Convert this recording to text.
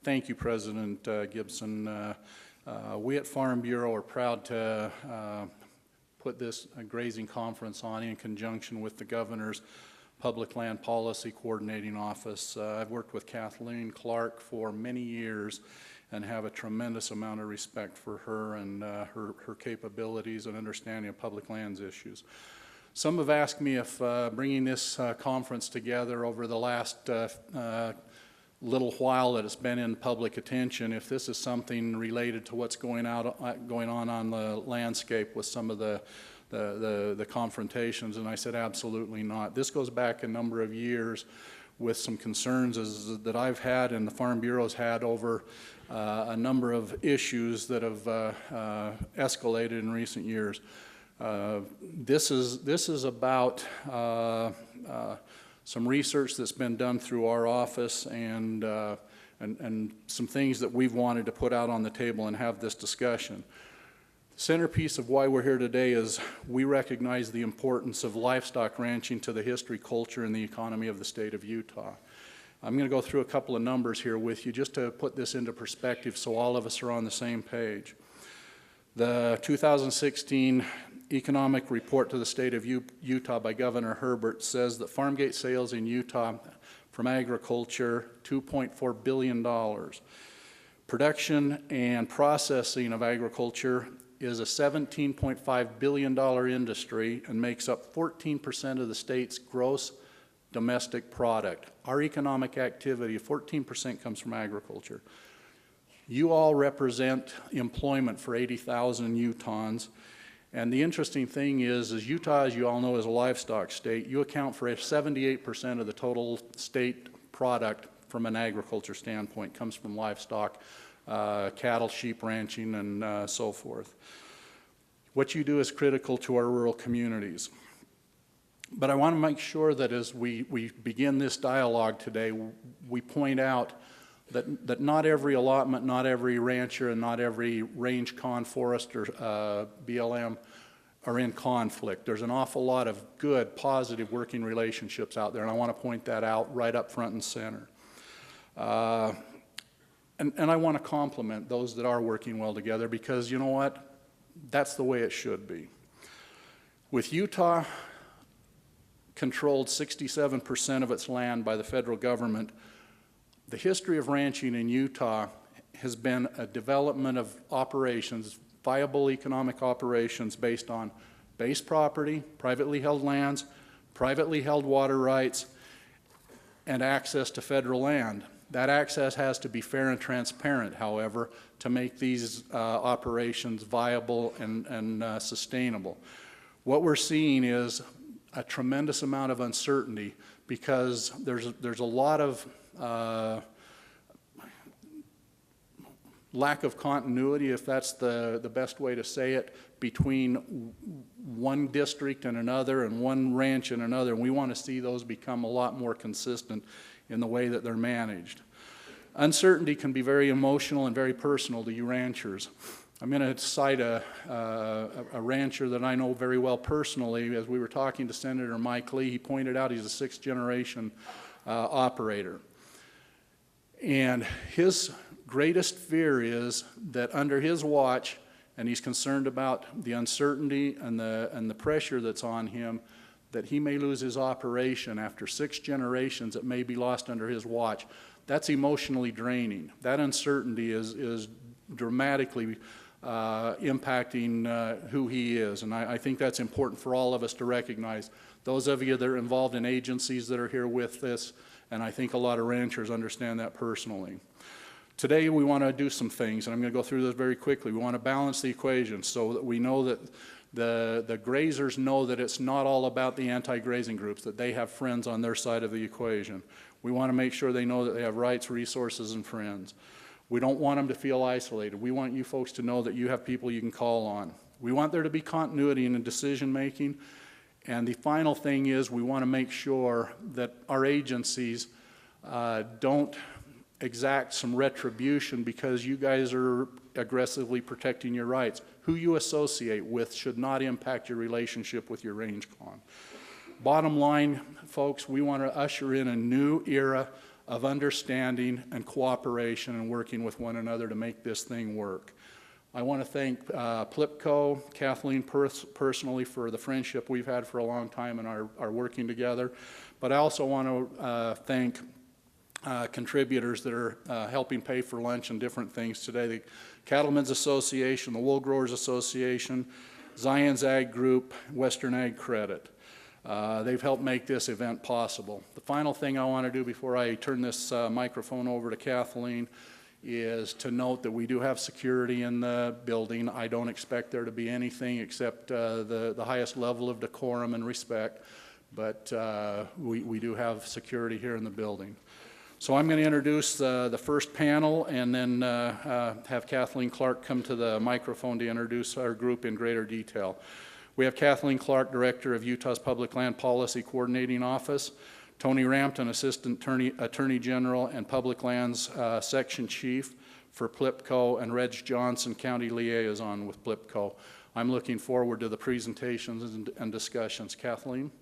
Thank you, President Gibson. We at Farm Bureau are proud to put this grazing conference on in conjunction with the Governor's Public Land Policy Coordinating Office. I've worked with Kathleen Clark for many years and have a tremendous amount of respect for her and her capabilities and understanding of public lands issues. Some have asked me if bringing this conference together over the last little while that it's been in public attention, if this is something related to what's going on the landscape with some of the confrontations, and I said absolutely not. This goes back a number of years with some concerns that I've had and the Farm Bureau's had over a number of issues that have escalated in recent years. This is about some research that's been done through our office and some things that we've wanted to put out on the table and have this discussion. The centerpiece of why we're here today is we recognize the importance of livestock ranching to the history, culture, and the economy of the state of Utah. I'm going to go through a couple of numbers here with you just to put this into perspective so all of us are on the same page. The 2016 Economic Report to the State of Utah by Governor Herbert says that farm gate sales in Utah from agriculture, $2.4 billion. Production and processing of agriculture is a $17.5 billion industry and makes up 14% of the state's gross domestic product. Our economic activity, 14% comes from agriculture. You all represent employment for 80,000 Utahns. And the interesting thing is Utah, as you all know, is a livestock state. You account for 78% of the total state product from an agriculture standpoint, comes from livestock, cattle, sheep ranching, and so forth. What you do is critical to our rural communities. But I want to make sure that as we begin this dialogue today, we point out that not every allotment, not every rancher, and not every range con forester, BLM, are in conflict. There's an awful lot of good, positive working relationships out there, and I want to point that out right up front and center. And I want to compliment those that are working well together because, you know what, that's the way it should be. With Utah controlled 67% of its land by the federal government, the history of ranching in Utah has been a development of operations, viable economic operations based on base property, privately held lands, privately held water rights, and access to federal land. That access has to be fair and transparent, however, to make these operations viable and sustainable. What we're seeing is a tremendous amount of uncertainty because there's a lot of lack of continuity, if that's the best way to say it, between one district and another and one ranch and another, and we want to see those become a lot more consistent in the way that they're managed. Uncertainty can be very emotional and very personal to you ranchers. I'm going to cite a rancher that I know very well personally. As we were talking to Senator Mike Lee, he pointed out he's a sixth-generation operator. And his greatest fear is that under his watch, and he's concerned about the uncertainty and the pressure that's on him, that he may lose his operation after 6 generations that may be lost under his watch. That's emotionally draining. That uncertainty is dramatically impacting who he is, and I think that's important for all of us to recognize. Those of you that are involved in agencies that are here with this, and I think a lot of ranchers understand that personally. Today we want to do some things, and I'm going to go through this very quickly. We want to balance the equation so that we know that the grazers know that it's not all about the anti-grazing groups, that they have friends on their side of the equation. We want to make sure they know that they have rights, resources, and friends. We don't want them to feel isolated. We want you folks to know that you have people you can call on. We want there to be continuity in the decision making. And the final thing is we want to make sure that our agencies don't exact some retribution because you guys are aggressively protecting your rights. Who you associate with should not impact your relationship with your range con. Bottom line, folks, we want to usher in a new era of understanding and cooperation and working with one another to make this thing work. I want to thank PLIPCO, Kathleen personally, for the friendship we've had for a long time and our working together. But I also want to thank contributors that are helping pay for lunch and different things today. The Cattlemen's Association, the Wool Growers Association, Zion's Ag Group, Western Ag Credit. They've helped make this event possible. The final thing I want to do before I turn this microphone over to Kathleen is to note that we do have security in the building. I don't expect there to be anything except the highest level of decorum and respect, but we do have security here in the building. So I'm going to introduce the first panel and then have Kathleen Clark come to the microphone to introduce our group in greater detail. We have Kathleen Clark, Director of Utah's Public Land Policy Coordinating Office, Tony Rampton, Assistant Attorney General and Public Lands Section Chief for PLIPCO, and Reg Johnson, County Liaison with PLIPCO. I'm looking forward to the presentations and discussions. Kathleen?